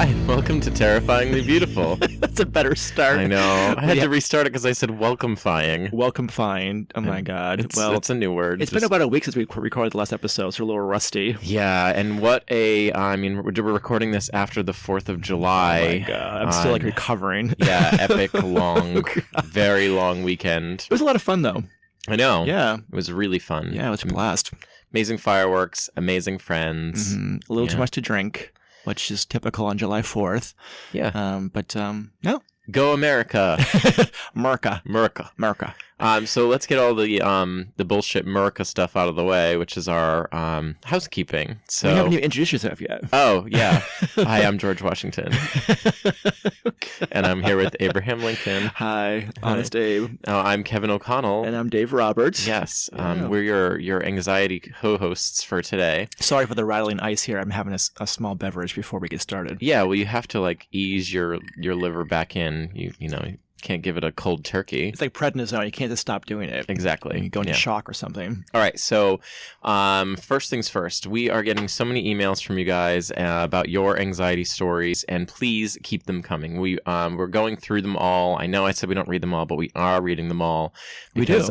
Hi, welcome to Terrifyingly Beautiful. That's a better start. I know. I had to restart it because I said welcome-fying. Welcome-fying. Oh my God. It's a new word. It's been about a week since we recorded the last episode, so we're a little rusty. Yeah, and we're recording this after the 4th of July. Oh my God. I'm still recovering. Yeah, epic, long, very long weekend. It was a lot of fun though. I know. Yeah. It was really fun. Yeah, it was a blast. Amazing fireworks, amazing friends. Mm-hmm. A little too much to drink, which is typical on July 4th. Yeah. No. Go America. America. So let's get all the bullshit America stuff out of the way, which is our housekeeping. So you haven't even introduced yourself yet. Oh, yeah. Hi, I'm George Washington. And I'm here with Abraham Lincoln. Hi, Honest Abe. I'm Kevin O'Connell. And I'm Dave Roberts. Yes. We're your anxiety co-hosts for today. Sorry for the rattling ice here. I'm having a small beverage before we get started. Yeah, well, you have to ease your liver back in. You can't give it a cold turkey. It's like prednisone. You can't just stop doing it. Exactly. You go into shock or something. All right. So first things first, we are getting so many emails from you guys about your anxiety stories, and please keep them coming. We're going through them all. I know I said we don't read them all, but we are reading them all because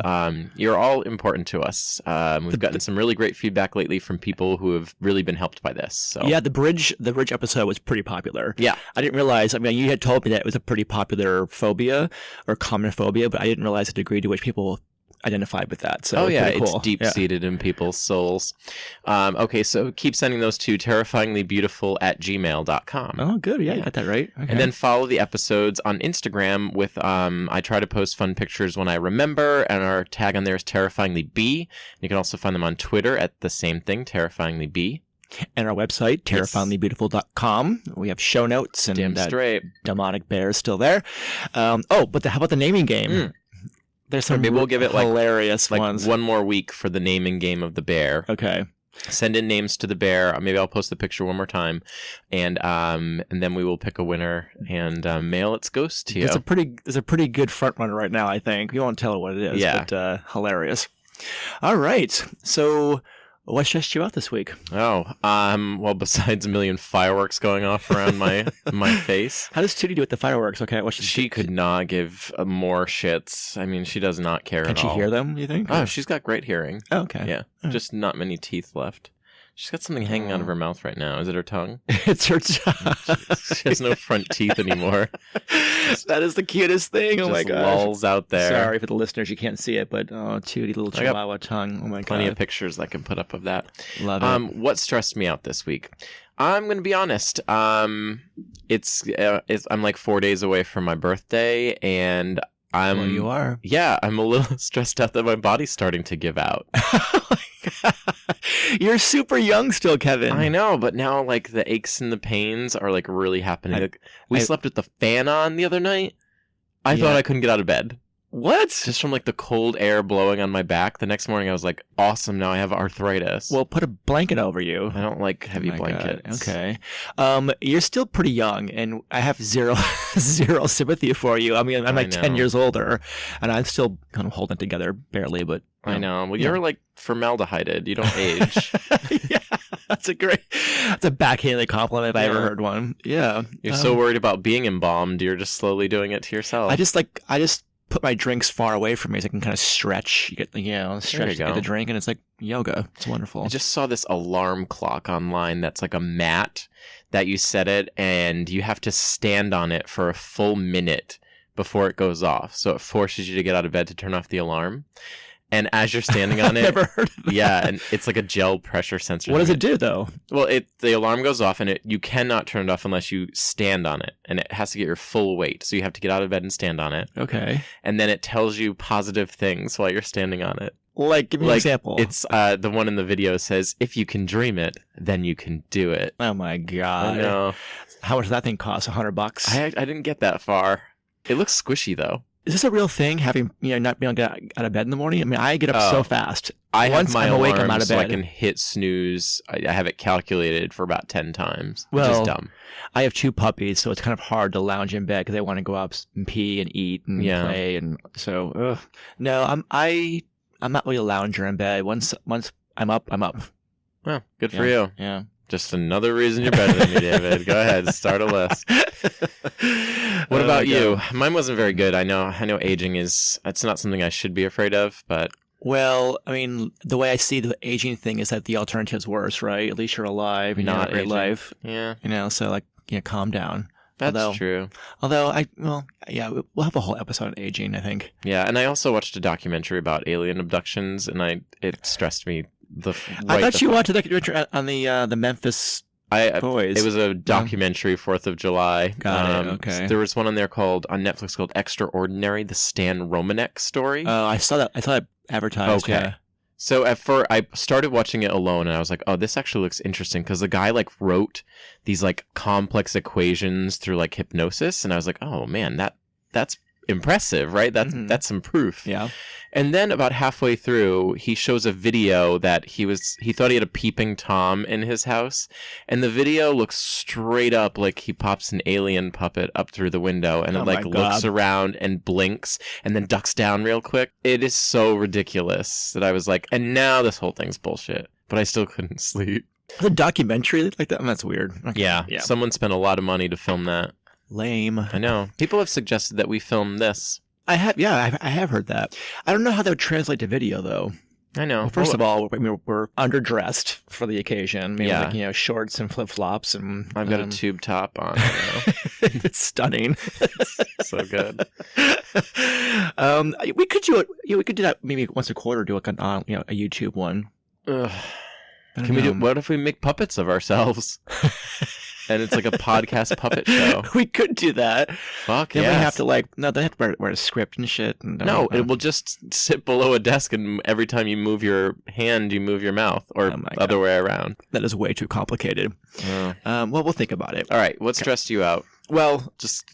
you're all important to us. We've gotten some really great feedback lately from people who have really been helped by this. So. Yeah, the bridge episode was pretty popular. Yeah. I didn't realize, you had told me that it was a pretty popular phobia or common phobia, but I didn't realize the degree to which people identified with that. So it's deep-seated in people's souls. Okay, so keep sending those to terrifyinglybeautiful@gmail.com. Oh, good. Yeah, you got that right. Okay. And then follow the episodes on Instagram with, I try to post fun pictures when I remember, and our tag on there is terrifyinglyb. You can also find them on Twitter at the same thing, terrifyinglyb. And our website, terrifyinglybeautiful.com. We have show notes, and damn straight. Demonic bear is still there. How about the naming game? There's some maybe we'll give it hilarious ones. One more week for the naming game of the bear. Okay. Send in names to the bear. Maybe I'll post the picture one more time, and then we will pick a winner and mail its ghost to you. There's a pretty good front runner right now, I think. We won't tell what it is, but hilarious. All right. So what stressed you out this week? Well, besides a million fireworks going off around my face. How does Tootie do with the fireworks? Okay, she could not give more shits. I mean, she does not care at all. Can she hear them, you think? Oh, she's got great hearing. Oh, okay. Yeah, just not many teeth left. She's got something hanging out of her mouth right now. Is it her tongue? It's her tongue. She has no front teeth anymore. That is the cutest thing. Oh my gosh. Lolls out there. Sorry for the listeners, you can't see it, but Tootie, little chihuahua tongue. Oh my God. Plenty of pictures I can put up of that. Love it. What stressed me out this week? I'm going to be honest. I'm 4 days away from my birthday, and you are. Yeah, I'm a little stressed out that my body's starting to give out. Oh my God. You're super young still, Kevin. I know, but now the aches and the pains are really happening. We slept with the fan on the other night. I thought I couldn't get out of bed. What? Just from the cold air blowing on my back. The next morning I was like, awesome, now I have arthritis. Well, put a blanket over you. I don't like heavy blankets. God. Okay. You're still pretty young, and I have zero sympathy for you. I mean, I'm 10 years older, and I'm still kind of holding it together barely, but I know. Well, you're formaldehyded. You don't age. Yeah. That's a backhanded compliment if I ever heard one. Yeah. You're so worried about being embalmed, you're just slowly doing it to yourself. I just put my drinks far away from me so I can kind of stretch. You get stretch the drink, and it's like yoga. It's wonderful. I just saw this alarm clock online that's like a mat that you set it, and you have to stand on it for a full minute before it goes off. So it forces you to get out of bed to turn off the alarm. And as you're standing on it, I've never heard of that. Yeah, and it's like a gel pressure sensor. What does it do, though? Well, the alarm goes off, and you cannot turn it off unless you stand on it, and it has to get your full weight. So you have to get out of bed and stand on it. Okay. And then it tells you positive things while you're standing on it. Give me an example. It's the one in the video says, "If you can dream it, then you can do it." Oh my God! I know. How much does that thing cost? $100? I didn't get that far. It looks squishy though. Is this a real thing, having not being able to get out of bed in the morning? I mean, I get up so fast. Once I'm awake, I'm out of bed. So I can hit snooze. I have it calculated for about 10 times, which is dumb. I have 2 puppies, so it's kind of hard to lounge in bed because they want to go up and pee and eat and play, and so no, I'm not really a lounger in bed. Once I'm up, I'm up. Well, good for you. Yeah. Just another reason you're better than me, David. Go ahead, start a list. What about you? Mine wasn't very good. I know aging it's not something I should be afraid of, but... Well, I mean, the way I see the aging thing is that the alternative's worse, right? At least you're alive, and not great life. Yeah. So calm down. That's true. Although, we'll have a whole episode on aging, I think. Yeah, and I also watched a documentary about alien abductions, and it stressed me. I thought you watched a documentary on the Memphis boys. It was a documentary, 4th of July. Got it, okay. There was one on Netflix called Extraordinary, the Stan Romanek story. Oh, I saw that. I saw it advertised. Okay. Yeah. So I started watching it alone, and I was like, "Oh, this actually looks interesting," because the guy wrote these complex equations through hypnosis, and I was like, "Oh man, that's impressive, right? That's some proof." Yeah. And then about halfway through, he shows a video that he thought he had a peeping Tom in his house, and the video looks straight up like he pops an alien puppet up through the window, and it looks around and blinks and then ducks down real quick. It is so ridiculous that I was like, and now this whole thing's bullshit. But I still couldn't sleep. The documentary like that? That's weird. Okay. Yeah. Someone spent a lot of money to film that. Lame. I know. People have suggested that we film this. I have heard that. I don't know how that would translate to video, though. I know. Well, first of all, we're underdressed for the occasion. Maybe shorts and flip-flops. And I've got a tube top on. It's stunning. It's so good. We could do it. We could do that maybe once a quarter, do a YouTube one. Can we do? What if we make puppets of ourselves? And it's like a podcast puppet show. We could do that. Fuck yeah. Then we have to they have to wear a script and shit. And no, it will just sit below a desk, and every time you move your hand, you move your mouth, or other way around. That is way too complicated. Well, we'll think about it. All right, what stressed you out? Well, just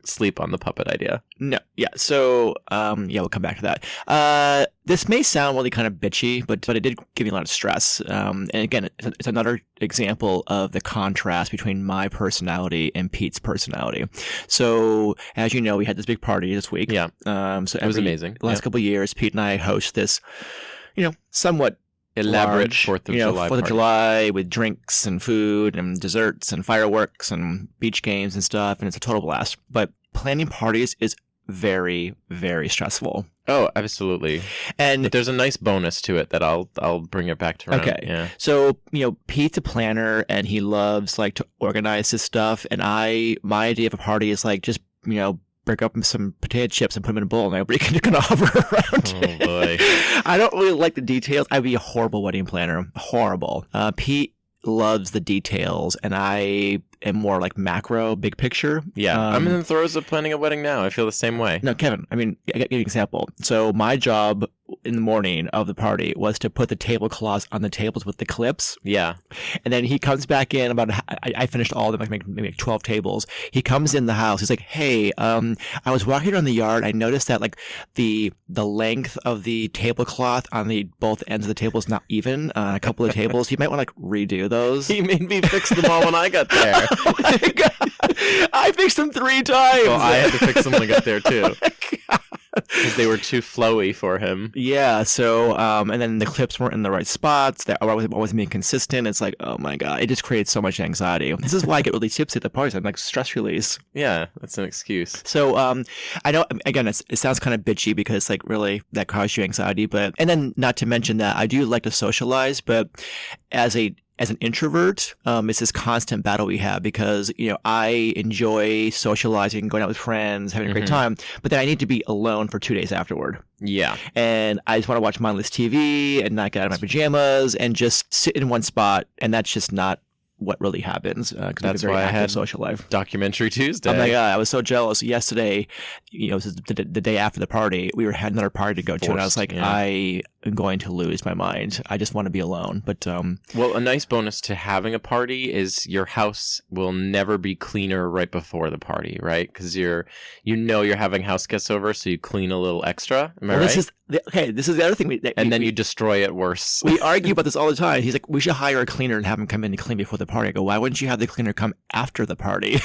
sleep on the puppet idea. No, yeah. So, we'll come back to that. This may sound really kind of bitchy, but it did give me a lot of stress. And again, it's another example of the contrast between my personality and Pete's personality. So, as you know, we had this big party this week. Yeah. So it was amazing. The last couple of years, Pete and I host this, somewhat elaborate large, 4th of July 4th of July with drinks and food and desserts and fireworks and beach games and stuff, and it's a total blast. But planning parties is very, very stressful. Oh, absolutely. But there's a nice bonus to it that I'll bring it back to around. Okay. Yeah. So, Pete's a planner and he loves to organize his stuff, and my idea of a party is just break up some potato chips and put them in a bowl, and everybody can hover around. Oh, boy. I don't really like the details. I'd be a horrible wedding planner. Horrible. Pete loves the details, and I am more macro, big picture. Yeah. I'm in the throes of planning a wedding now. I feel the same way. No, Kevin, I give you an example. So my job in the morning of the party was to put the tablecloths on the tables with the clips. Yeah. And then he comes back in I finished all of them, maybe 12 tables. He comes in the house. He's like, hey, I was walking around the yard. I noticed that the length of the tablecloth on both ends of the table is not even a couple of tables. You might want to redo those. He made me fix them all when I got there. Oh my God. I fixed them 3 times. Well, I had to fix them when I got there too. Because they were too flowy for him. Yeah, so, and then the clips weren't in the right spots. That wasn't being consistent. It's like, oh my God, it just creates so much anxiety. This is why I get really tipsy at the parties. I'm stress release. Yeah, that's an excuse. So, I know, again, it sounds kind of bitchy because really that causes you anxiety, and then not to mention that I do like to socialize, but as an introvert, it's this constant battle we have because, I enjoy socializing, going out with friends, having a great time, but then I need to be alone for 2 days afterward. Yeah. And I just want to watch mindless TV and not get out of my pajamas and just sit in one spot. And that's just not what really happens. That's why I had social life. Documentary Tuesday. Oh my God, I was so jealous. Yesterday, this is the day after the party, we had another party to go to, and I was like, I am going to lose my mind. I just want to be alone. But well, a nice bonus to having a party is your house will never be cleaner right before the party, right? Because you're having house guests over, so you clean a little extra. Am I right? This is the other thing. Then you destroy it worse. We argue about this all the time. He's like, we should hire a cleaner and have him come in and clean before the party. I go, why wouldn't you have the cleaner come after the party?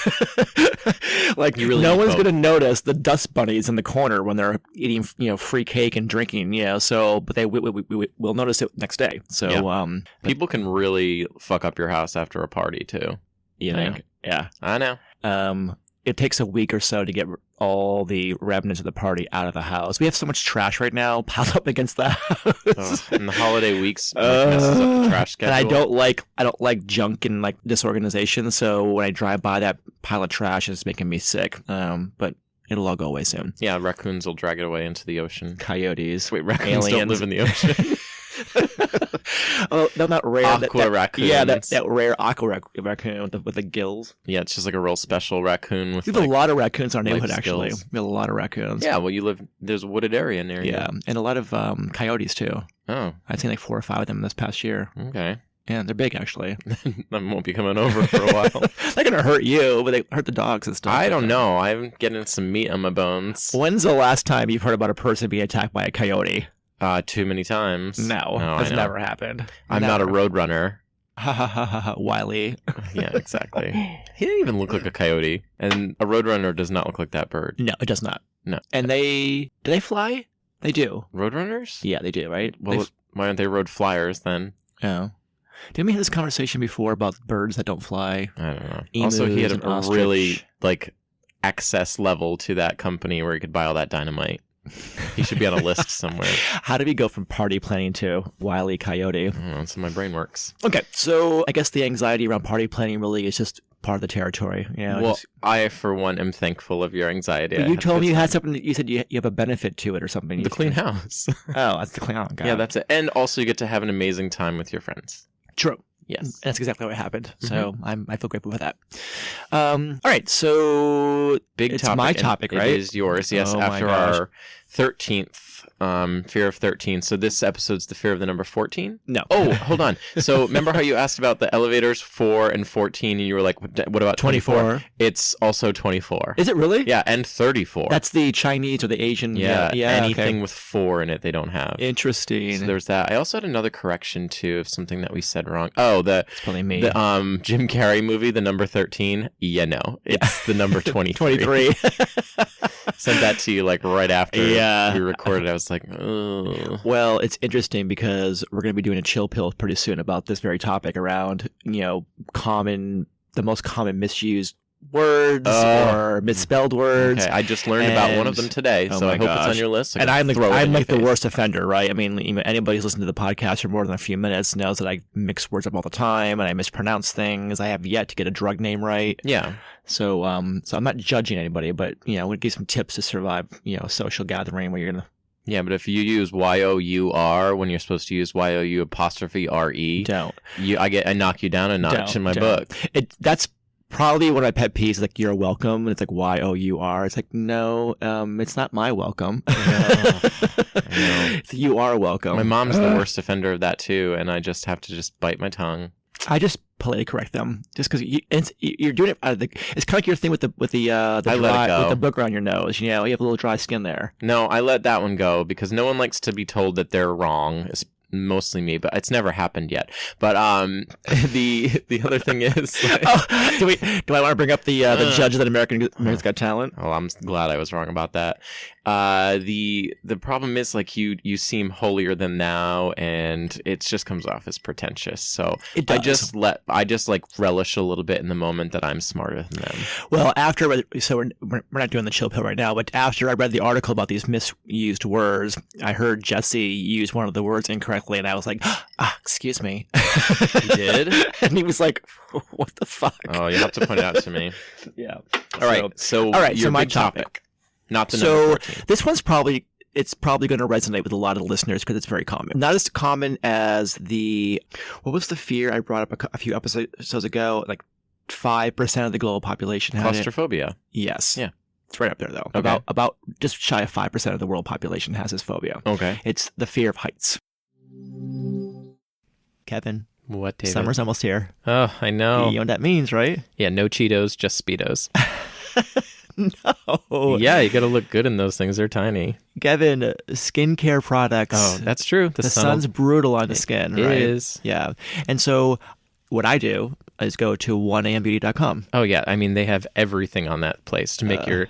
No one's going to notice the dust bunnies in the corner when they're eating, free cake and drinking, but they we'll notice it next day. So, Yeah. People can really fuck up your house after a party too. You think? Yeah. I know. It takes a week or so to get all the remnants of the party out of the house. We have so much trash right now piled up against the house. And the holiday weeks messes up the trash schedule. And I don't like junk and like disorganization. So when I drive by that pile of trash, it's making me sick. But it'll all go away soon. Yeah, raccoons will drag it away into the ocean. Coyotes. Wait, raccoons don't live in the ocean. Oh, they're not rare. Aqua raccoons. Yeah, that rare aqua raccoon with the gills. Yeah, it's just like a real special raccoon with. We have a lot of raccoons in our neighborhood. life Actually, skills. we have a lot of raccoons. Yeah, well, there's a wooded area near you. Yeah, and a lot of coyotes too. Oh, I've seen like 4 or 5 of them this past year. okay. Yeah, they're big actually. I won't be coming over for a while. They're gonna hurt you, but they hurt the dogs and stuff. I don't know. I'm getting some meat on my bones. When's the last time you've heard about a person being attacked by a coyote? Too many times. No, that's never happened. I'm not a road runner. Ha ha ha ha, Wiley. Yeah, exactly. He didn't even look like a coyote, and a roadrunner does not look like that bird. No, it does not. No. And do they fly? They do. Roadrunners? Yeah, they do, right? Well, why aren't they road flyers then? Oh. Didn't we have this conversation before about birds that don't fly? I don't know. Emus Also, he had and a ostrich. really access level to that company where he could buy all that dynamite. He should be on a list somewhere. How did we go from party planning to Wile E. Coyote? I don't know, that's how my brain works. Okay, so I guess the anxiety around party planning really is just part of the territory. You know, Well, I, for one, am thankful of your anxiety. But you told me you had something. You said you have a benefit to it or something. The clean house. Oh, that's the clean house. Yeah, that's it. And also, you get to have an amazing time with your friends. True. Yes. That's exactly what happened. So I feel grateful for that. All right. So Big topic. My topic, right? It is yours. Yes. Oh, after our 13th fear of 13. So this episode's the fear of the number 14? No. Oh, hold on. So remember how you asked about the elevators 4 and 14 and you were like, what about 24? It's also 24. Is it really? Yeah, and 34. That's the Chinese or the Asian. Yeah, anything okay. with 4 in it they don't have. Interesting. So there's that. I also had another correction too of something that we said wrong. Oh, It's probably me. the Jim Carrey movie, the number 13. Yeah, no. It's the number 23. 23. Sent that to you right after Yeah. we recorded. I was like, oh. Well, it's interesting because we're going to be doing a chill pill pretty soon about this very topic around, the most common misused words or misspelled words. Okay, I just learned about one of them today, so I hope it's on your list. So and I'm like the face. worst offender, right? I mean, anybody who's listened to the podcast for more than a few minutes knows that I mix words up all the time and I mispronounce things. I have yet to get a drug name right. Yeah. So I'm not judging anybody, but we'll give some tips to survive, a social gathering where you're gonna. Yeah, but if you use Y-O-U-R when you're supposed to use Y-O-U''R-E, Don't. I knock you down a notch in my book. That's probably one of my pet peeves. Like, you're welcome, and it's like Y-O-U-R. It's like, no, it's not my welcome. I know. You are welcome. My mom's the worst offender of that too, and I just have to bite my tongue. I just politely correct them, just because you're doing it out of the. It's kind of like your thing with the I let it go. with the booger on your nose. You have a little dry skin there. No, I let that one go because no one likes to be told that they're wrong. It's mostly me, but it's never happened yet. But the other thing is, do I want to bring up the judge of that America's Got Talent? Oh, I'm glad I was wrong about that. The problem is you seem holier than thou, and it just comes off as pretentious. So It does. I just relish a little bit in the moment that I'm smarter than them. Well, so we're not doing the chill pill right now, but after I read the article about these misused words, I heard Jesse use one of the words incorrectly, and I was like, excuse me. He did? And he was like, what the fuck? Oh, you have to point it out to me. Yeah. All right. So so my big topic. Not the number So 14. this one's probably going to resonate with a lot of listeners because it's very common. Not as common as what was the fear I brought up a few episodes ago? 5% of the global population had it. Claustrophobia. Yes. Yeah. It's right up there though. Okay. About just shy of 5% of the world population has this phobia. Okay. It's the fear of heights. Kevin, What, David? summer's almost here. Oh, I know. You know what that means, right? Yeah, no Cheetos, just Speedos. No. Yeah, you got to look good in those things. They're tiny. Kevin, skincare products. Oh, that's true. The sun's brutal on the skin, It right? is. Yeah. And so what I do is go to 1ambeauty.com. Oh yeah, I mean they have everything on that place to make your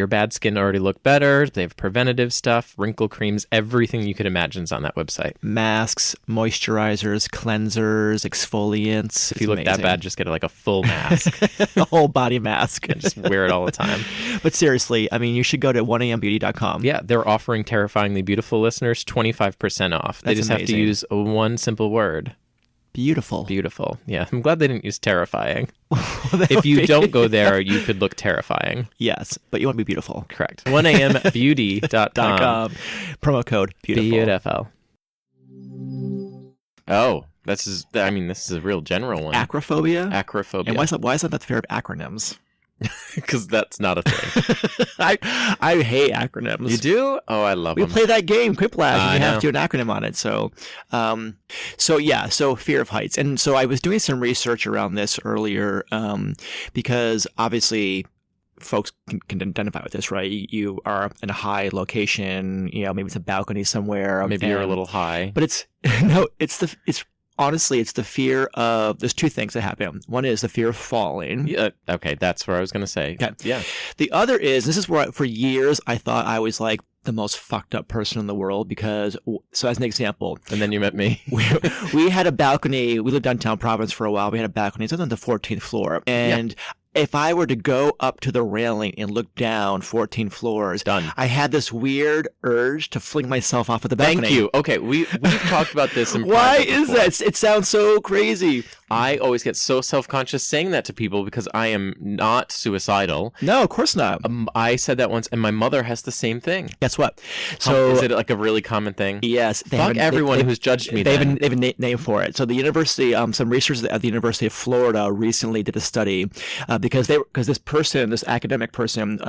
bad skin already look better. They have preventative stuff, wrinkle creams, everything you could imagine is on that website. Masks, moisturizers, cleansers, exfoliants. If you look that bad, just get like a full mask, a whole body mask, and just wear it all the time. But seriously, I mean, you should go to 1ambeauty.com. Yeah, they're offering Terrifyingly Beautiful listeners 25% off. They just have to use one simple word. Beautiful. Beautiful. Yeah, I'm glad they didn't use terrifying. If you don't go there, you could look terrifying. Yes, but you want to be beautiful. Correct. 1ambeauty.com. Promo code beautiful. Beautiful. Oh, this is a real general one. Acrophobia? Acrophobia. And why is that not the fear of acronyms? Because that's not a thing. I hate acronyms. You do? Oh, I love them. We play that game, Quiplash, and you have know. to do an acronym on it. So fear of heights. And so I was doing some research around this earlier because obviously folks can identify with this, right? You are in a high location, maybe it's a balcony somewhere. Maybe you're a little high. But honestly, it's the fear of, there's two things that happen. One is the fear of falling. Yeah, okay, that's what I was going to say. Okay. Yeah. The other is, this is where for years I thought I was like the most fucked up person in the world because, so as an example. And then you met me. we had a balcony. We lived downtown Providence for a while. We had a balcony. It's on the 14th floor. And if I were to go up to the railing and look down 14 floors, done. I had this weird urge to fling myself off of the balcony. Thank you. Okay, we've talked about this in Why is that? It sounds so crazy. I always get so self-conscious saying that to people because I am not suicidal. No, of course not. I said that once, and my mother has the same thing. Guess what? So is it like a really common thing? Yes. Fuck everyone who's judged me. They have a name for it. So the university, some researchers at the University of Florida recently did a study because this academic person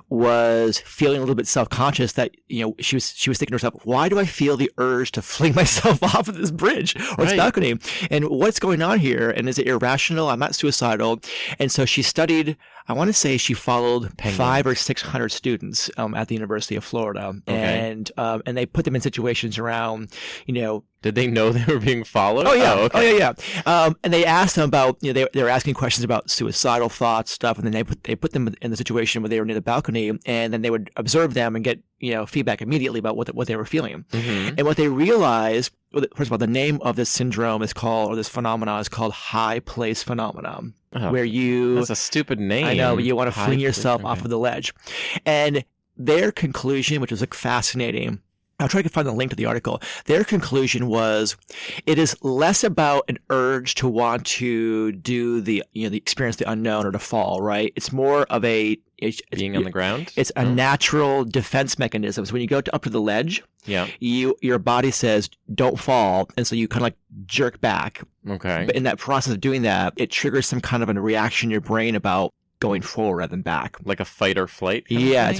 was feeling a little bit self-conscious that she was thinking to herself, why do I feel the urge to fling myself off of this bridge or this balcony? And what's going on here? And is it irrational? I'm not suicidal. And so she studied, I want to say she followed 500 or 600 students at the University of Florida. Okay. And they put them in situations around, Did they know they were being followed? Oh yeah, okay. yeah. And they asked them about, they were asking questions about suicidal thoughts, stuff, and then they put them in the situation where they were near the balcony, and then they would observe them and get feedback immediately about what they were feeling. Mm-hmm. And what they realized, first of all, the name of this syndrome is called, or this phenomenon is called high place phenomenon, where that's a stupid name. I know, but you want to fling yourself off of the ledge, and their conclusion, which was fascinating. I'll try to find the link to the article. Their conclusion was, it is less about an urge to want to do the experience the unknown or to fall, right? It's more of being on the ground. It's a natural defense mechanism. So when you go up to the ledge, your body says don't fall, and so you kind of like jerk back. Okay. But in that process of doing that, it triggers some kind of a reaction in your brain about going forward rather than back, like a fight or flight. Yeah,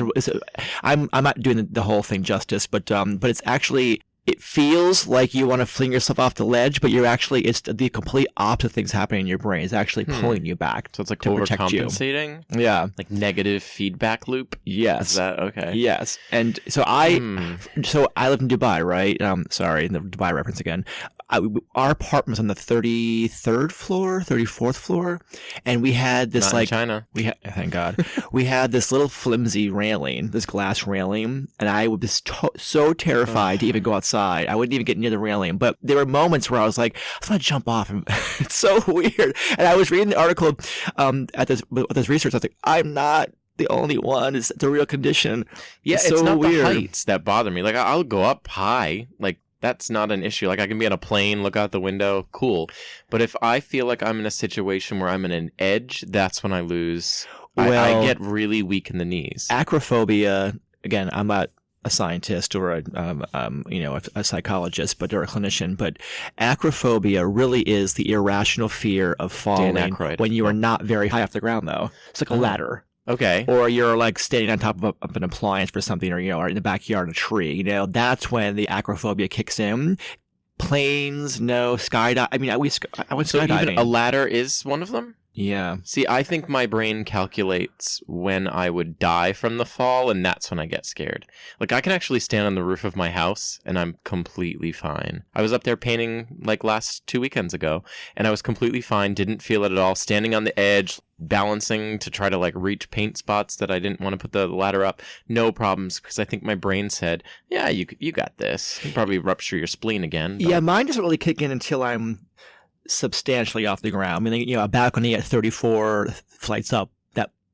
I'm not doing the whole thing justice, but it's actually, it feels like you want to fling yourself off the ledge, but it's the complete opposite things happening in your brain. It's actually pulling you back. So it's like to overcompensating. Yeah, like negative feedback loop. Yes. Is that okay? Yes, and so I live in Dubai, right? Sorry, the Dubai reference again. Our apartment was on the 33rd floor, 34th floor, and we had this Not in China. Thank God, we had this little flimsy railing, this glass railing, and I would be so terrified to even go outside. I wouldn't even get near the railing. But there were moments where I was like, I just want to jump off, and it's so weird. And I was reading the article at this research. I was like, I'm not the only one. It's a real condition. Yeah, it's so not weird. The heights that bother me. Like I'll go up high, like. That's not an issue. Like I can be on a plane, look out the window, cool. But if I feel like I'm in a situation where I'm in an edge, that's when I lose. I get really weak in the knees. Acrophobia, again, I'm not a scientist or a psychologist, or a clinician, but acrophobia really is the irrational fear of falling when you are not very high off the ground, though. It's like a ladder. Okay. Or you're like standing on top of an appliance for something, or in the backyard in a tree. That's when the acrophobia kicks in. Planes, no. Skydive. I went skydiving. Even a ladder is one of them? Yeah. See, I think my brain calculates when I would die from the fall, and that's when I get scared. Like, I can actually stand on the roof of my house, and I'm completely fine. I was up there painting, like, last 2 weekends ago, and I was completely fine, didn't feel it at all, standing on the edge, balancing to try to, like, reach paint spots that I didn't want to put the ladder up. No problems, because I think my brain said, yeah, you got this. You probably rupture your spleen again. But... Yeah, mine doesn't really kick in until I'm substantially off the ground. I mean, a balcony at 34 flights up,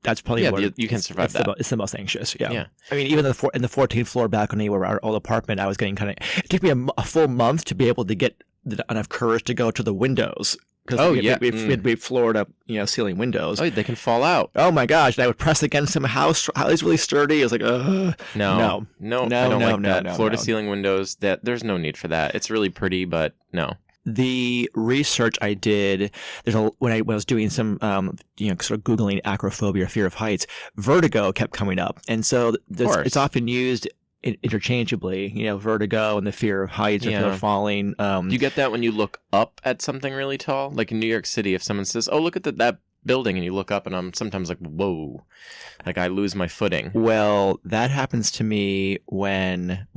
that's probably what you can survive that. It's the most anxious. Yeah. Yeah. I mean, even in the 14th floor balcony where our old apartment, I was getting kind of. It took me a full month to be able to get enough courage to go to the windows. Because we had floored up, ceiling windows. Oh, they can fall out. Oh my gosh! And I would press against them. How it's really sturdy. I was like, no, I don't like that. Floor to ceiling windows. There's no need for that. It's really pretty, but no. The research I did, when I was doing some, sort of Googling acrophobia, fear of heights, vertigo kept coming up. And so it's often used interchangeably, vertigo and the fear of heights or fear of falling. Do you get that when you look up at something really tall? Like in New York City, if someone says, oh, look at that building, and you look up and I'm sometimes like, whoa, like I lose my footing. Well, that happens to me when,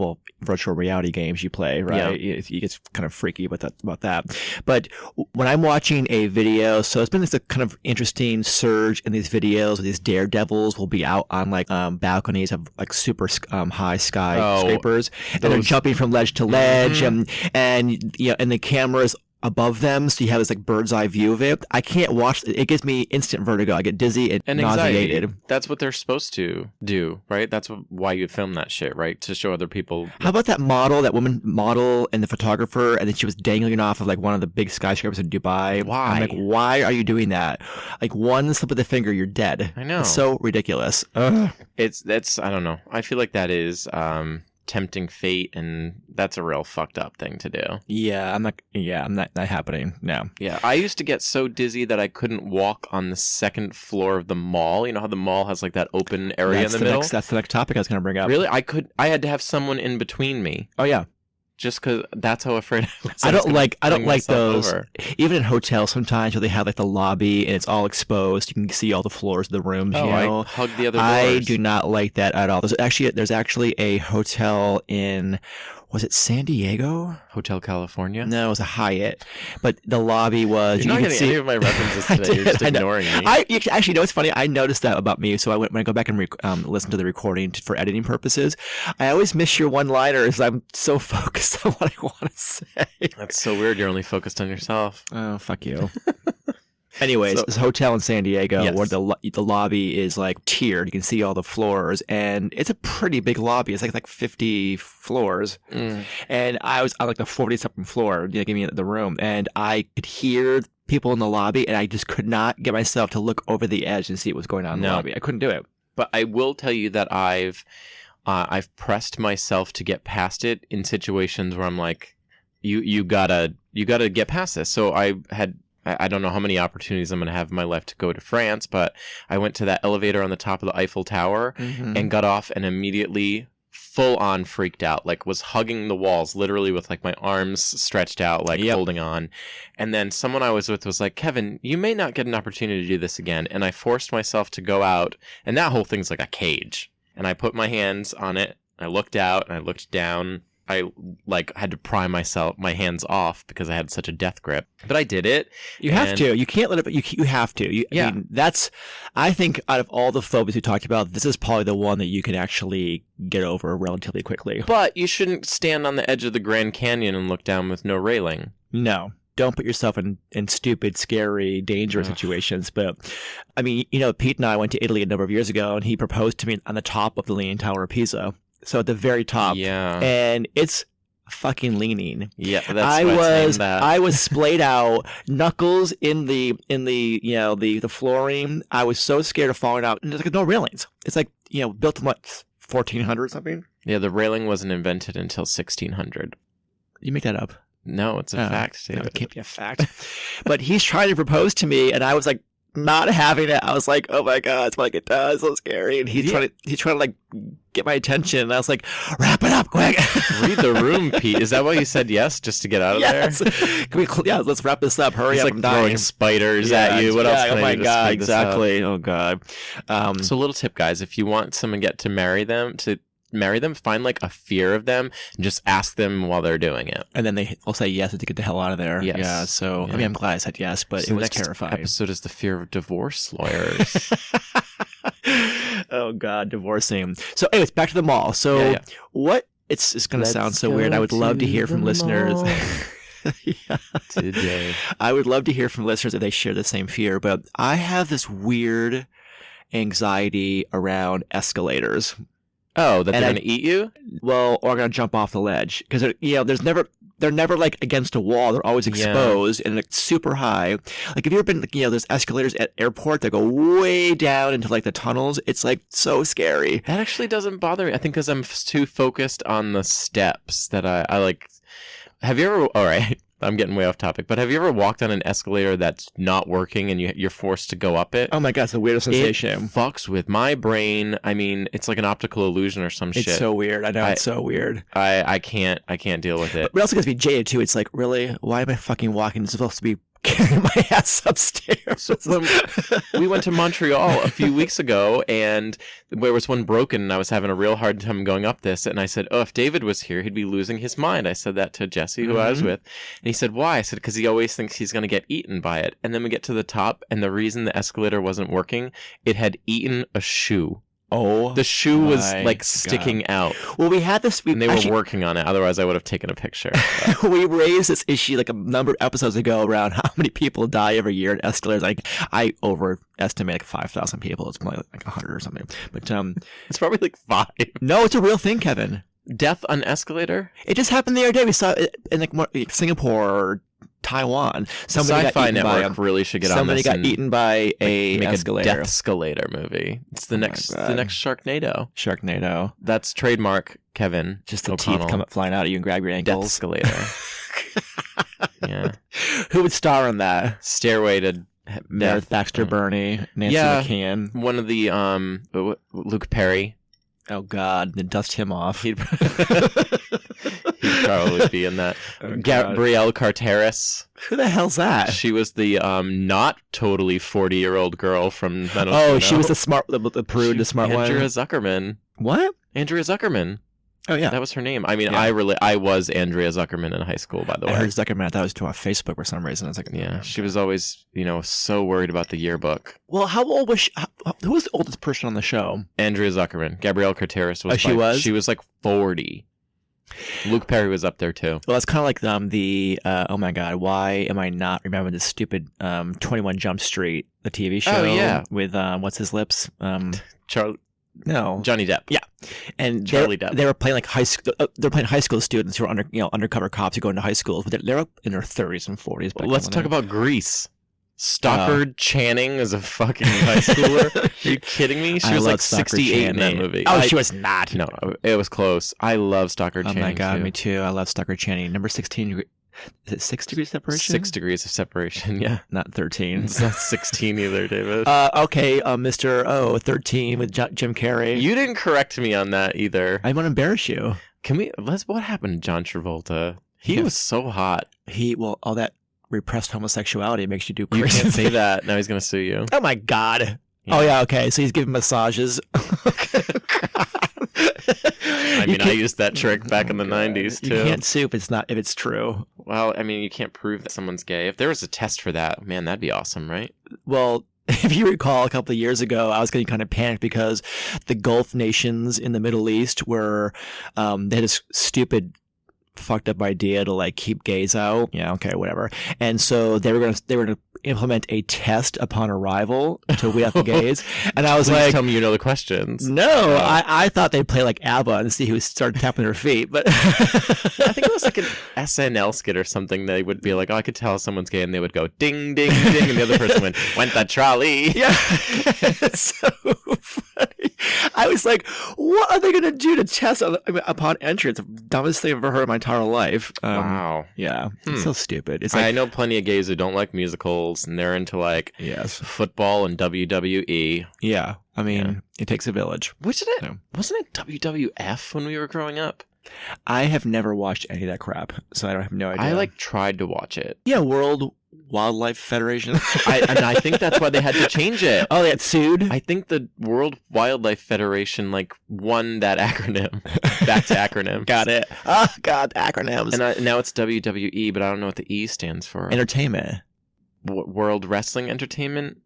virtual reality games you play, right? Yeah. It gets kind of freaky about that. But when I'm watching a video, so it's been this kind of interesting surge in these videos. These daredevils will be out on like balconies of like super high skyscrapers, and they're jumping from ledge to ledge, and the cameras above them, so you have this like bird's eye view of it. I can't watch it. It gives me instant vertigo. I get dizzy and nauseated. Anxiety. That's what they're supposed to do, right? That's why you film that shit, right? To show other people. How about that woman model and the photographer, and then she was dangling off of like one of the big skyscrapers in Dubai. Why? I'm like, why are you doing that? Like one slip of the finger, you're dead. I know. It's so ridiculous. Ugh. That's I don't know. I feel like that is tempting fate, and that's a real fucked up thing to do. I'm not happening. No. Yeah, I used to get so dizzy that I couldn't walk on the second floor of the mall. You know how the mall has like that open area in the middle? That's the next topic I was going to bring up. Really? I had to have someone in between me. Oh yeah. Just because that's how afraid I was. I don't like those. Over. Even in hotels, sometimes where they have like the lobby and it's all exposed, you can see all the floors of the rooms. I hug the other doors. I do not like that at all. There's actually a hotel in. Was it San Diego? Hotel California? No, it was a Hyatt. But the lobby was... You're not getting any of my references today. You're just ignoring me. Actually, it's funny. I noticed that about me. So when I go back and listen to the recording for editing purposes, I always miss your one-liners. I'm so focused on what I want to say. That's so weird. You're only focused on yourself. Oh, fuck you. Anyways, this hotel in San Diego where the lobby is like tiered. You can see all the floors, and it's a pretty big lobby. It's like 50 floors. And I was on like the 40-something floor, giving me the room, and I could hear people in the lobby, and I just could not get myself to look over the edge and see what was going on in the lobby. I couldn't do it. But I will tell you that I've pressed myself to get past it in situations where I'm like, you gotta get past this. So I don't know how many opportunities I'm going to have in my life to go to France, but I went to that elevator on the top of the Eiffel Tower and got off and immediately full on freaked out, like was hugging the walls literally with like my arms stretched out, like holding on. And then someone I was with was like, Kevin, you may not get an opportunity to do this again. And I forced myself to go out, and that whole thing's like a cage. And I put my hands on it. I looked out and I looked down. I had to pry my hands off because I had such a death grip, but I did it. You have to. You can't let it. You have to. I mean, I think out of all the phobias we talked about, this is probably the one that you can actually get over relatively quickly. But you shouldn't stand on the edge of the Grand Canyon and look down with no railing. No. Don't put yourself in stupid, scary, dangerous situations. But, I mean, Pete and I went to Italy a number of years ago, and he proposed to me on the top of the Leaning Tower of Pisa. So at the very top, and it's fucking leaning. Yeah, that's I was splayed out, knuckles in the the flooring. I was so scared of falling out. And there's no railings. It's like built in what 1400 something. Yeah, the railing wasn't invented until 1600. You make that up? No, it's a fact. No, it can't be a fact. But he's trying to propose to me, and I was like not having it. I was like, oh my God, it's like it does. So scary. And he's trying to like get my attention. And I was like, wrap it up quick. Read the room, Pete. Is that why you said yes, just to get out of there? Can we, let's wrap this up. Hurry up. Like throwing spiders at you. What else can oh I my do to God, speed this exactly. up? Oh God. So a little tip, guys, if you want someone to marry them, find like a fear of them and just ask them while they're doing it. And then they'll say yes to get the hell out of there. Yes. Yeah. So, Yeah. I mean, I'm glad I said yes, but So it was next terrifying. Episode is the fear of divorce lawyers. Oh God, divorcing. So anyways, back to the mall. So Yeah. what, it's going to sound so weird. I would love to hear from listeners. Yeah. Today. I would love to hear from listeners if they share the same fear, but I have this weird anxiety around escalators. Oh, that And they're going to eat you? Well, or going to jump off the ledge. Because, they're never like against a wall. They're always exposed and like super high. Like, have you ever been, there's escalators at airport that go way down into like the tunnels. It's like so scary. That actually doesn't bother me. I think because I'm too focused on the steps that I like. Have you ever, all right, I'm getting way off topic, but have you ever walked on an escalator that's not working and you're forced to go up it? Oh my God, it's the weirdest sensation. It fucks with my brain. I mean, it's like an optical illusion or some shit. It's so weird. I know, it's so weird. I can't deal with it. But it also gets to be jaded too. It's like, really? Why am I fucking walking? It's supposed to be carrying my ass upstairs. So we went to Montreal a few weeks ago, and there was one broken, and I was having a real hard time going up this. And I said, "Oh, if David was here, he'd be losing his mind." I said that to Jesse, who I was with, and he said, "Why?" I said, "Because he always thinks he's going to get eaten by it." And then we get to the top, and the reason the escalator wasn't working, it had eaten a shoe. Oh, the shoe was like God. sticking out. Well, we had this. And they were working on it. Otherwise, I would have taken a picture. We raised this issue like a number of episodes ago around how many people die every year in escalators. Like, I overestimate like 5,000 people. It's probably like 100 or something. But it's probably like 5. No, it's a real thing, Kevin. Death on escalator? It just happened the other day. We saw it in like Singapore or Taiwan. Somebody Sci-Fi Network really should get on this. Somebody got eaten by a make escalator. a Death Escalator movie. It's the next Sharknado. Sharknado. That's trademark Kevin. Just the O'Connell. teeth come up flying out at you and grab your Death ankles. Escalator. Yeah. Who would star in that? Stairway to Meredith Death. Baxter Burney, Nancy McCann. One of the Luke Perry. Oh God, then dust him off. He'd probably be in that. Gabrielle Carteris. Who the hell's that? She was the not totally 40-year-old girl from Men Oh, she was the smart, the prude, the smart one. Andrea Zuckerman. What? Andrea Zuckerman. Oh yeah, that was her name. I mean, Yeah. I was Andrea Zuckerman in high school, by the way. I heard Zuckerman. I thought it was to Facebook for some reason. I was like, Yeah, she was always, so worried about the yearbook. Well, how old was she? Who was the oldest person on the show? Andrea Zuckerman. Gabrielle Carteris was. Oh, she was? She was like 40. Luke Perry was up there too. Well, it's kind of like oh my God, why am I not remembering this stupid 21 Jump Street, the TV show? Oh, yeah. With what's his lips? Johnny Depp. Yeah, and Charlie Depp. They were playing like high school. They're playing high school students who are undercover cops who go into high schools, but they're up in their 30s and 40s. Well, let's talk about Grease. Stockard Channing is a fucking high schooler. Are you kidding me? She was like 68 in that movie. Oh, she was not. No, it was close. I love Stockard Channing. Oh my God, too. me too. I love Stockard Channing. Number 16. Is it 6 degrees separation? 6 degrees of separation, yeah. Not 13. It's not 16 either, David. Okay, Mr. 13 with Jim Carrey. You didn't correct me on that either. I want to embarrass you. What happened to John Travolta? He was so hot. All that repressed homosexuality makes you do crazy. You can't say that. Now he's going to sue you. Oh my God. Yeah. Oh yeah, okay. So he's giving massages. I mean, I used that trick back in the 90s too. You can't sue if it's true. Well, I mean, you can't prove that someone's gay. If there was a test for that, man, that'd be awesome, right? Well, if you recall, a couple of years ago, I was getting kind of panicked because the Gulf nations in the Middle East were they had this stupid fucked up idea to like keep gays out. Yeah, okay, whatever. And so they were gonna implement a test upon arrival to weed out the gays. And I was like, tell me you know the questions. No, I thought they'd play like ABBA and see who started tapping their feet. But I think it was like an SNL skit or something. They would be like, oh, I could tell someone's gay, and they would go ding, ding, ding, and the other person went the trolley. Yeah, it's so funny. I was like, what are they going to do to test upon entrance? Dumbest thing I've ever heard in my entire life. Wow. Yeah. It's so stupid. It's I know plenty of gays who don't like musicals, and they're into like football and WWE. Yeah. I mean, it takes a village. Wasn't it WWF when we were growing up? I have never watched any of that crap, so I don't have no idea. I tried to watch it. Yeah, World Wildlife Federation. I think that's why they had to change it. Oh, they got sued? I think the World Wildlife Federation won that acronym. Back to acronyms. Got it. Oh, God, acronyms. And now it's WWE, but I don't know what the E stands for. Entertainment. World Wrestling Entertainment?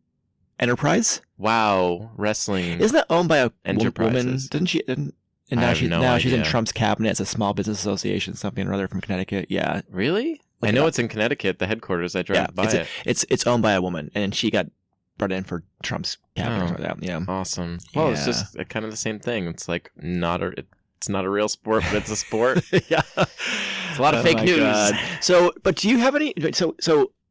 Enterprise? Wow, wrestling. Isn't that owned by a Enterprises. woman? Didn't she? And now she's in Trump's cabinet as a small business association, something or other from Connecticut. Yeah. Really? I know it's in Connecticut, the headquarters. I drove by it. It's owned by a woman, and she got brought in for Trump's cabinet or something like that. Yeah. Awesome. Well, it's just kind of the same thing. It's like it's not a real sport, but it's a sport. Yeah. It's a lot of fake news. God. So, but do you have any? So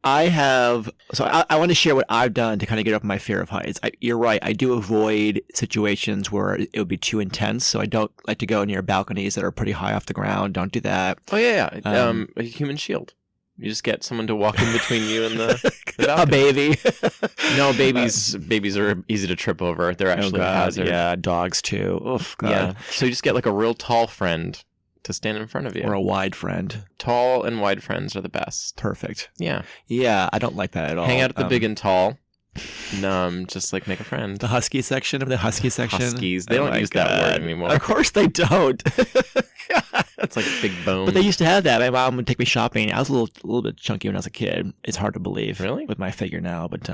I want to share what I've done to kind of get over my fear of heights. You're right. I do avoid situations where it would be too intense. So I don't like to go near balconies that are pretty high off the ground. Don't do that. Oh, yeah. A human shield. You just get someone to walk in between you and the balcony. A baby. No, babies are easy to trip over. They're actually a hazard. Yeah, dogs too. Oof, God. Yeah. So you just get a real tall friend to stand in front of you. Or a wide friend. Tall and wide friends are the best. Perfect. Yeah. Yeah, I don't like that at all. Hang out at the big and tall. Just make a friend. The husky section of the husky section. Huskies. They don't use that word anymore. Of course they don't. It's like big bone. But they used to have that. My mom would take me shopping. I was a little bit chunky when I was a kid. It's hard to believe. Really? With my figure now, but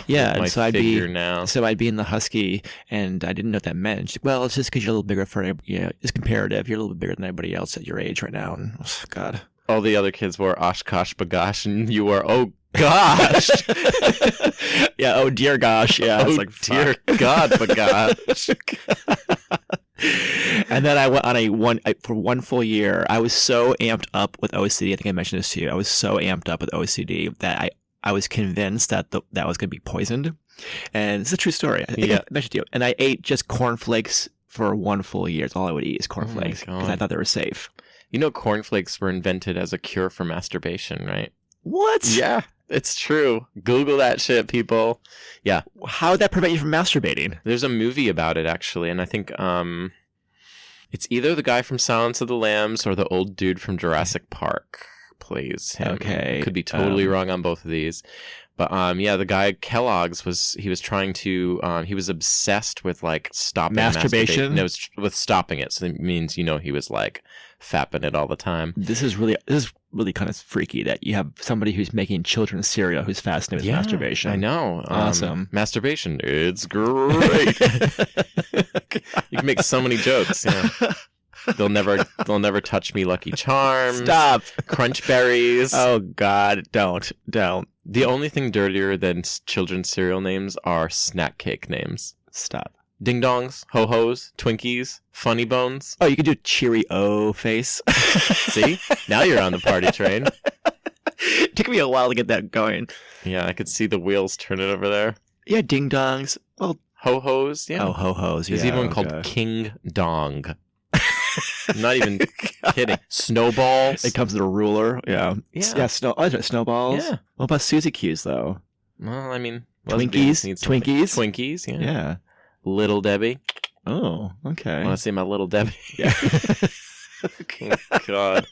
yeah. And so I'd be in the husky, and I didn't know what that meant. She's like, well, it's just because you're a little bigger it's comparative. You're a little bit bigger than everybody else at your age right now. And God. All the other kids wore Oshkosh Bagosh, and you were gosh. Yeah. Oh dear gosh. Yeah. Oh dear God, Bagosh. And then I went for one full year. I was so amped up with OCD. I think I mentioned this to you. I was so amped up with OCD that I was convinced that that was going to be poisoned. And it's a true story. I think I mentioned to you. And I ate just cornflakes for one full year. It's all I would eat is cornflakes because I thought they were safe. You know, cornflakes were invented as a cure for masturbation, right? What? Yeah, it's true. Google that shit, people. Yeah. How would that prevent you from masturbating? There's a movie about it, actually, and I think it's either the guy from Silence of the Lambs or the old dude from Jurassic Park plays him. Okay. Could be totally wrong on both of these. But the guy Kellogg's was trying to he was obsessed with stopping masturbation. No, with stopping it. So it means he was fapping it all the time. This is really kind of freaky that you have somebody who's making children's cereal who's fascinated with masturbation. I know. Awesome. Masturbation. It's great. You can make so many jokes. Yeah. They'll never touch me, Lucky Charms. Stop. Crunch Berries. Oh God, don't. The only thing dirtier than children's cereal names are snack cake names. Stop. Ding dongs, ho hos, Twinkies, Funny Bones. Oh, you could do Cheerio face. See? Now you're on the party train. It took me a while to get that going. Yeah, I could see the wheels turning over there. Yeah, ding dongs. Well, ho hos. Yeah. Oh, ho hos. Yeah. There's even one called King Dong. I'm not even kidding. Snowballs. It comes with a ruler. Yeah. Yeah. Snowballs. Yeah. What about Suzy Q's though? Well, I mean, Twinkies. Yeah. Yeah. Little Debbie. Oh, okay. Want to say my Little Debbie? Yeah. Oh, God.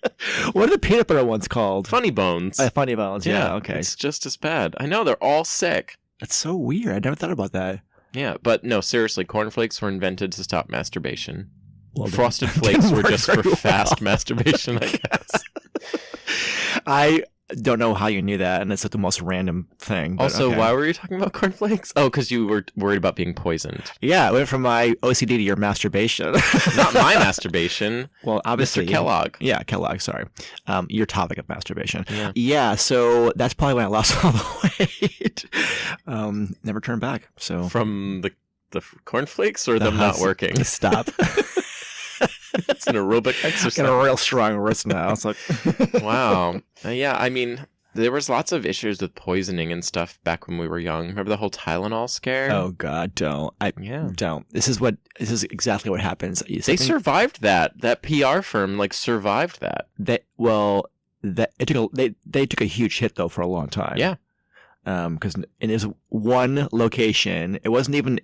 What are the peanut butter ones called? Funny Bones. Funny Bones. Yeah. Okay. It's just as bad. I know they're all sick. That's so weird. I never thought about that. Yeah, but no, seriously, cornflakes were invented to stop masturbation. Well, Frosted Flakes were just for fast masturbation, I guess. I don't know how you knew that, and it's like the most random thing. Also, why were you talking about cornflakes? Oh, because you were worried about being poisoned. Yeah, it went from my OCD to your masturbation. Not my masturbation. Well, obviously. Mr. Kellogg. Yeah, Kellogg, sorry. Your topic of masturbation. Yeah, so that's probably when I lost all the weight. Never turned back. So from the cornflakes or them not working? Stop. It's an aerobic exercise. Got a real strong wrist now. It's like, wow. Yeah, I mean, There was lots of issues with poisoning and stuff back when we were young. Remember the whole Tylenol scare? Oh God, don't. Don't. This is exactly what happens. They survived that. That PR firm survived that. They took a huge hit though for a long time. Yeah. Because it was one location. It wasn't even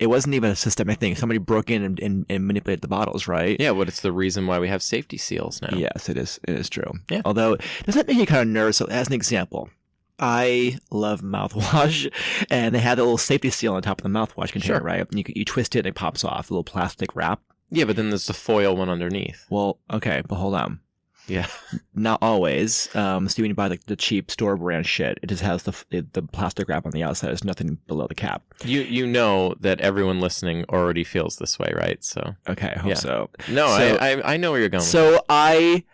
a systemic thing. Somebody broke in and manipulated the bottles, right? Yeah, but it's the reason why we have safety seals now. Yes, it is. It is true. Yeah. Although, does that make you kind of nervous? So, as an example, I love mouthwash, and they had a little safety seal on top of the mouthwash container, Sure. right? And you twist it, and it pops off. A little plastic wrap. Yeah, but then there's the foil one underneath. Well, okay, but hold on. Yeah. Not always. So when you buy the cheap store brand shit, it just has the plastic wrap on the outside. There's nothing below the cap. You know that everyone listening already feels this way, right? So Okay, I hope so. No, So- I know where you're going. So I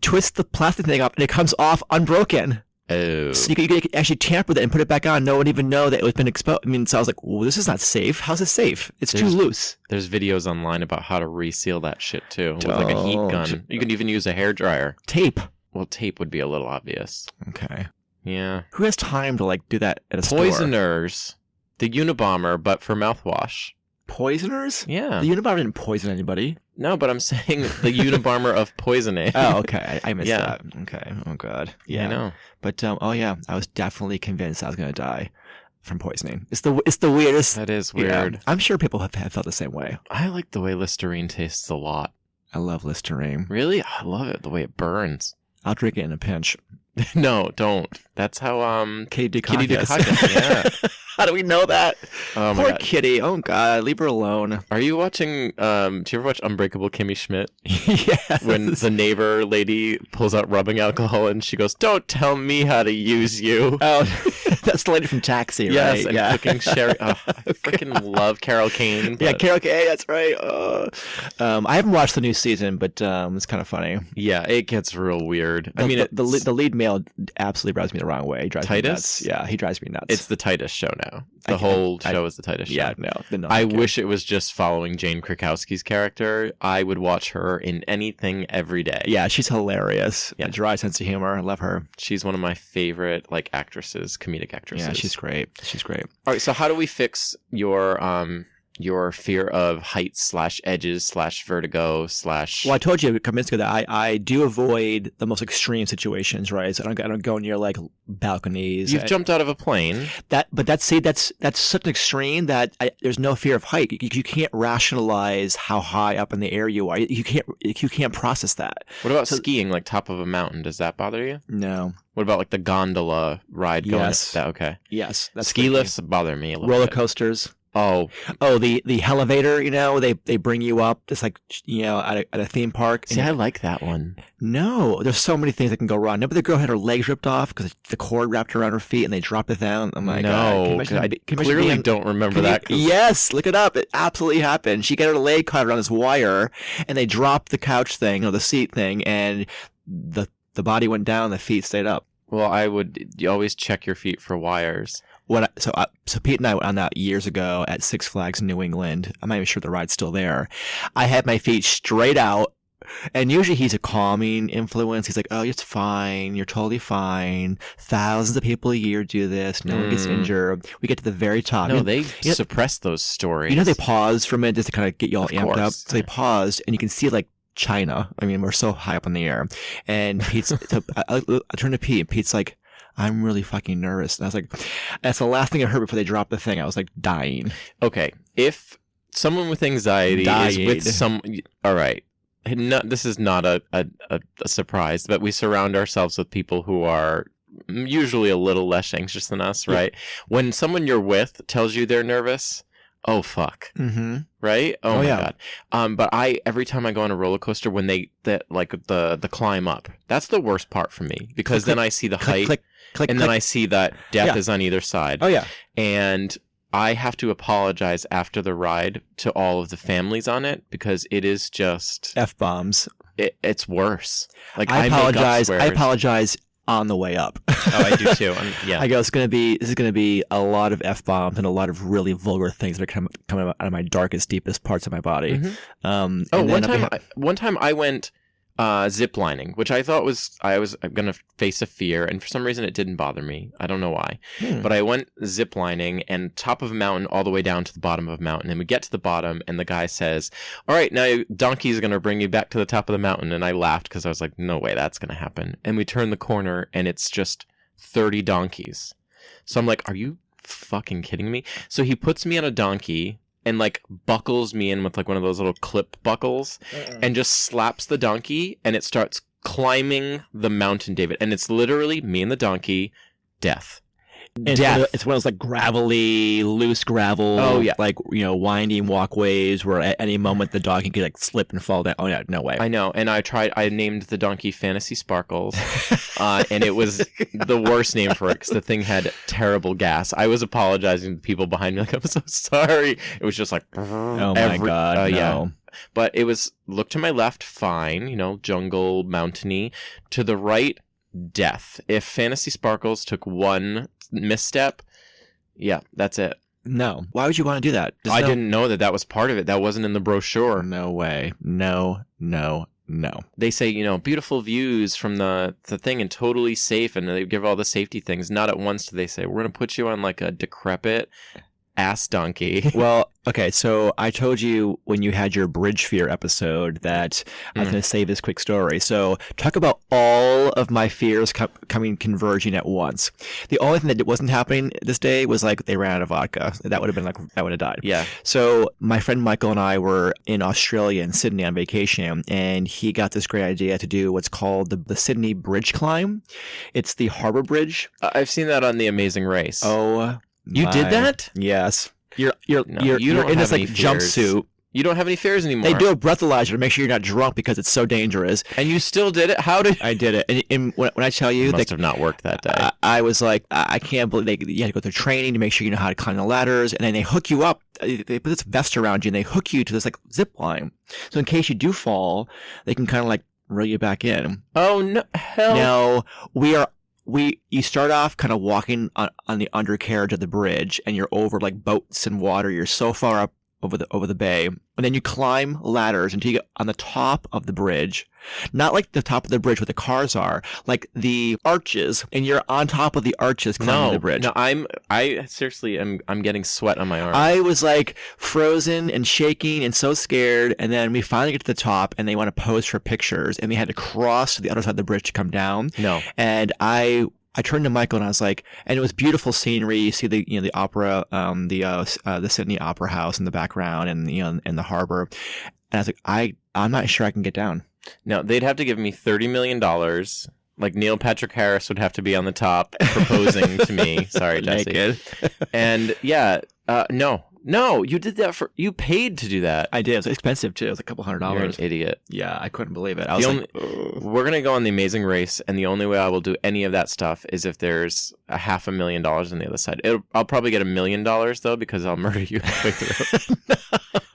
twist the plastic thing up, and it comes off unbroken. Oh. So you can actually tamper with it and put it back on. No one even know that it was been exposed. I mean, so I was like, well, this is not safe. How's it safe? It's too loose. There's videos online about how to reseal that shit too, with a heat gun. You can even use a hairdryer. Tape. Well, tape would be a little obvious. Okay. Yeah. Who has time to do that at a store? Poisoners. The Unabomber, but for mouthwash. Poisoners? Yeah. The Unabomber didn't poison anybody. No, but I'm saying the Unabomber of poisoning. Oh, okay. I missed Yeah. that. Okay. Oh, God. Yeah, I know. But I was definitely convinced I was going to die from poisoning. It's the weirdest. That is Yeah. weird. I'm sure people have felt the same way. I like the way Listerine tastes a lot. I love Listerine. Really? I love it, the way it burns. I'll drink it in a pinch. No, don't. That's how Kitty Kitty Dukakis. Dukakis, yeah. How do we know that? Oh my Poor god. Kitty. Oh God, leave her alone. Are you watching do you ever watch Unbreakable Kimmy Schmidt? Yes. When the neighbor lady pulls out rubbing alcohol and she goes, "Don't tell me how to use you." Oh, that's the lady from Taxi, Yes, right? and cooking sherry. Oh, I freaking love Carol Kane. Yeah, but- Carol K. That's right. I haven't watched the new season, but it's kind of funny. Yeah, it gets real weird. I mean, the lead male absolutely rubs me the wrong way. He drives me Titus? nuts. Yeah, he drives me nuts. it's the Titus show now. The whole show is the Titus show. yeah, no. I wish it was just following Jane Krakowski's character. I would watch her in anything every day. Yeah, she's hilarious. Yeah. A dry sense of humor. I love her. She's one of my favorite actresses, comedic actresses. Yeah, she's great. She's great. All right, so how do we fix your fear of heights / edges / vertigo / Well, I told you a couple minutes ago that I do avoid the most extreme situations, right? So I don't go near balconies. You've jumped out of a plane. But that's such an extreme that there's no fear of height. You can't rationalize how high up in the air you are. You can't process that. What about skiing, top of a mountain? Does that bother you? No. What about the gondola ride going Yes. up that? Okay. Yes. That's Ski lifts bother me a little roller bit. coasters. Oh, The elevator. They bring you up just at a theme park. see, I like that one. No, there's so many things that can go wrong. Remember the girl had her legs ripped off because the cord wrapped around her feet and they dropped it down? Oh my God. Can you No, imagine- I can you imagine clearly being- don't remember that. 'Cause Yes, look it up. It absolutely happened. She got her leg caught around this wire and they dropped the couch thing or the seat thing and the body went down, the feet stayed up. Well, you always check your feet for wires. So Pete and I went on that years ago at Six Flags in New England. I'm not even sure the ride's still there. I had my feet straight out, and usually he's a calming influence. He's like, "Oh, it's fine. You're totally fine. Thousands of people a year do this. No one gets injured." We get to the very top. No, they suppress those stories. They paused for a minute just to kind of get you all Of amped up. course. So they paused, and you can see China. I mean, we're so high up in the air. And Pete's, so I turned to Pete, and Pete's like, "I'm really fucking nervous." And I was like, that's the last thing I heard before they dropped the thing. I was dying. Okay, if someone with anxiety is with some, all right. No, this is not a surprise, but we surround ourselves with people who are usually a little less anxious than us, right? Yeah. When someone you're with tells you they're nervous, oh fuck, right? Oh my God. But every time I go on a roller coaster, when the climb up, that's the worst part for me because then I see the height, and then I see that death is on either side. Oh yeah, and I have to apologize after the ride to all of the families on it because it is just F-bombs. It's worse. I apologize on the way up. Oh, I do too. Yeah. I go, this is gonna be a lot of F-bombs and a lot of really vulgar things that are coming out of my darkest, deepest parts of my body. Mm-hmm. One time I went Zip lining, which I thought I was going to face a fear, and for some reason it didn't bother me. I don't know why. But I went zip lining and top of a mountain all the way down to the bottom of a mountain, and we get to the bottom, and the guy says, all right, now donkey's going to bring you back to the top of the mountain. And I laughed because I was like, no way that's going to happen. And we turn the corner, and it's just 30 donkeys. So I'm like, are you fucking kidding me? So he puts me on a donkey and like buckles me in with like one of those little clip buckles and just slaps the donkey, and it starts climbing the mountain, David. And it's literally me and the donkey, death. It's one of those like gravelly, loose gravel, like, you know, winding walkways where at any moment the donkey could like slip and fall down. Oh yeah, no way. I know. And I named the donkey Fantasy Sparkles, and it was the worst name for it because the thing had terrible gas. I was apologizing to people behind me like, I'm so sorry. It was just like, oh my God, no. Yeah. But it was, look to my left, fine, you know, jungle, mountainy. To the right, death. If Fantasy Sparkles took one misstep, yeah, that's it. No. Why would you want to do that? I didn't know that was part of it. That wasn't in the brochure. No way. No. They say, you know, beautiful views from the thing and totally safe, and they give all the safety things. Not at once do they say, we're going to put you on like a decrepit ass donkey. Well, okay, so I told you when you had your bridge fear episode that I was going to say this quick story. So talk about all of my fears converging at once. The only thing that wasn't happening this day was like they ran out of vodka. That would have been like, I would have died. Yeah. So my friend Michael and I were in Australia and Sydney on vacation, and he got this great idea to do what's called the Sydney Bridge Climb. It's the Harbour Bridge. I've seen that on The Amazing Race. Oh, you did that? Yes. You're you in this like jumpsuit. You don't have any fears anymore. They do a breathalyzer to make sure you're not drunk because it's so dangerous. And you still did it? How did I did it? And when I tell you, must have not worked that day. I was like, I can't believe you had to go through training to make sure you know how to climb the ladders, and then they hook you up. They put this vest around you and they hook you to this like zip line. So in case you do fall, they can kind of like reel you back in. Oh no! Hell. Now you start off kind of walking on the undercarriage of the bridge, and you're over like boats and water. You're so far up over the bay, and then you climb ladders until you get on the top of the bridge. Not like the top of the bridge where the cars are, like the arches, and you're on top of the arches climbing the bridge. No, I seriously I'm getting sweat on my arm. I was like frozen and shaking and so scared, and then we finally get to the top, and they want to pose for pictures, and we had to cross to the other side of the bridge to come down. No. And I turned to Michael and I was like, and it was beautiful scenery. You see the opera, the Sydney Opera House in the background, and and the harbor. And I was like, I'm not sure I can get down. No, they'd have to give me $30 million. Like Neil Patrick Harris would have to be on the top proposing to me. Sorry, Jesse. Naked. And yeah, no, you did that you paid to do that. I did. It was expensive too. It was a couple $100. You're an idiot. Yeah, I couldn't believe it. I was we're going to go on The Amazing Race, and the only way I will do any of that stuff is if there's $500,000 on the other side. I'll probably get $1 million though, because I'll murder you halfway through.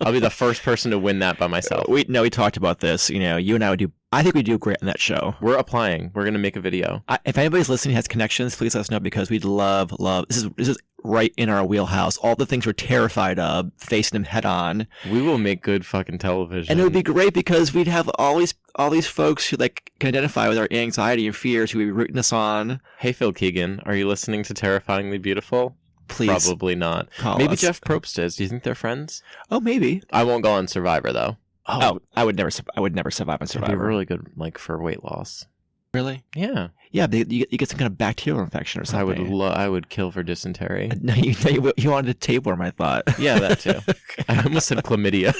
I'll be the first person to win that by myself. We talked about this. You and I would do. I think we do great on that show. We're applying. We're going to make a video. If anybody's listening has connections, please let us know, because we'd love. This is right in our wheelhouse. All the things we're terrified of, facing them head on. We will make good fucking television. And it would be great because we'd have all these folks who like can identify with our anxiety and fears who would be rooting us on. Hey, Phil Keegan, are you listening to Terrifyingly Beautiful? Please. Probably not. Maybe Jeff Probst is. Do you think they're friends? Oh, maybe. I won't go on Survivor though. Oh, I would never survive on Survivor. It'd be really good, like for weight loss. Really? Yeah. Yeah, but you get some kind of bacterial infection or something. I would kill for dysentery. No, you wanted a tapeworm, I thought. Yeah, that too. I almost said chlamydia.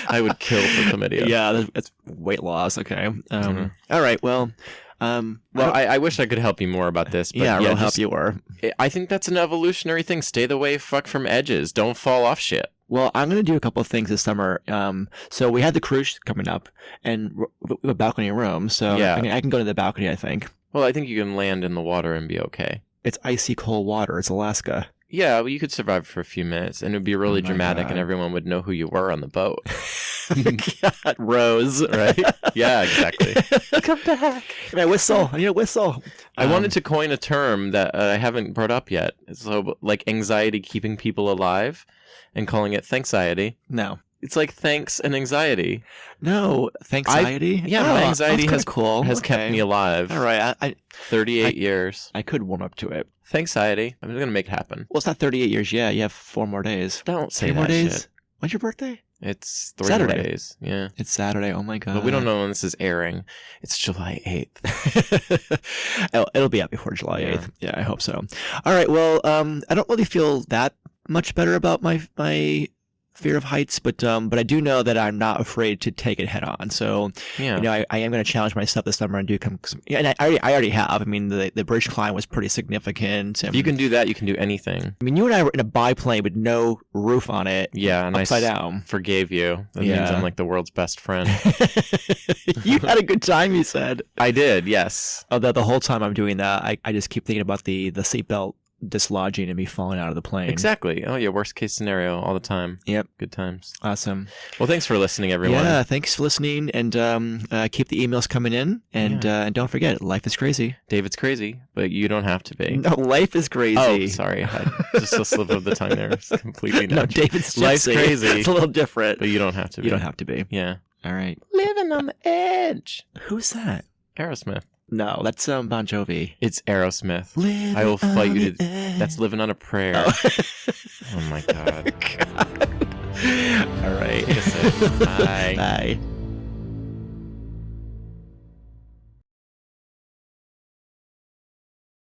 I would kill for chlamydia. Yeah, that's weight loss. Okay. All right. Well. I wish I could help you more about this. But yeah, I'll help you more. I think that's an evolutionary thing. Stay the way fuck from edges. Don't fall off shit. Well, I'm going to do a couple of things this summer. So we had the cruise coming up, and we have a balcony room. So yeah. I can go to the balcony, I think. Well, I think you can land in the water and be okay. It's icy cold water. It's Alaska. Yeah, well, you could survive for a few minutes, and it would be really dramatic, God. And everyone would know who you were on the boat. God, Rose, right? Yeah, exactly. Come back. Can I whistle? I need a whistle. I wanted to coin a term that I haven't brought up yet. So, like anxiety keeping people alive, and calling it thanxiety. No. It's like thanks and anxiety. No, anxiety. My anxiety has cool. Has kept me alive. All right, I 38 years. I could warm up to it. Thanxiety. I'm gonna make it happen. Well, it's not 38 years yet. You have 4 more days. Don't say 3 that more days. shit. When's your birthday? It's 3 Saturday. more days. Yeah. It's Saturday. Oh my god. But we don't know when this is airing. It's July 8th. It'll be out before July 8th. Yeah, I hope so. All right. Well, I don't really feel that much better about my fear of heights, but I do know that I'm not afraid to take it head on. So, I am going to challenge myself this summer and do and I already have. I mean, the bridge climb was pretty significant. If you can do that, you can do anything. I mean, you and I were in a biplane with no roof on it. Yeah, and upside down. Forgave you. That means I'm like the world's best friend. You had a good time, you said. I did, yes. Although the whole time I'm doing that, I just keep thinking about the seatbelt dislodging and me falling out of the plane. Exactly. Oh yeah, worst case scenario all the time. Yep. Good times. Awesome. Well, thanks for listening, everyone. Yeah, thanks for listening, and keep the emails coming in, and don't forget, life is crazy. David's crazy, but you don't have to be. No, life is crazy. Oh, sorry. I just a slip of the tongue there. It's completely No, natural. David's Life's crazy. It's a little different. But you don't have to be. You don't have to be. Yeah. All right. Living on the edge. Who's that? Aerosmith. No, that's Bon Jovi. It's Aerosmith. Living I will fight you to... edge. That's living on a prayer. Oh my God. All right. Take a sip. Bye. Bye.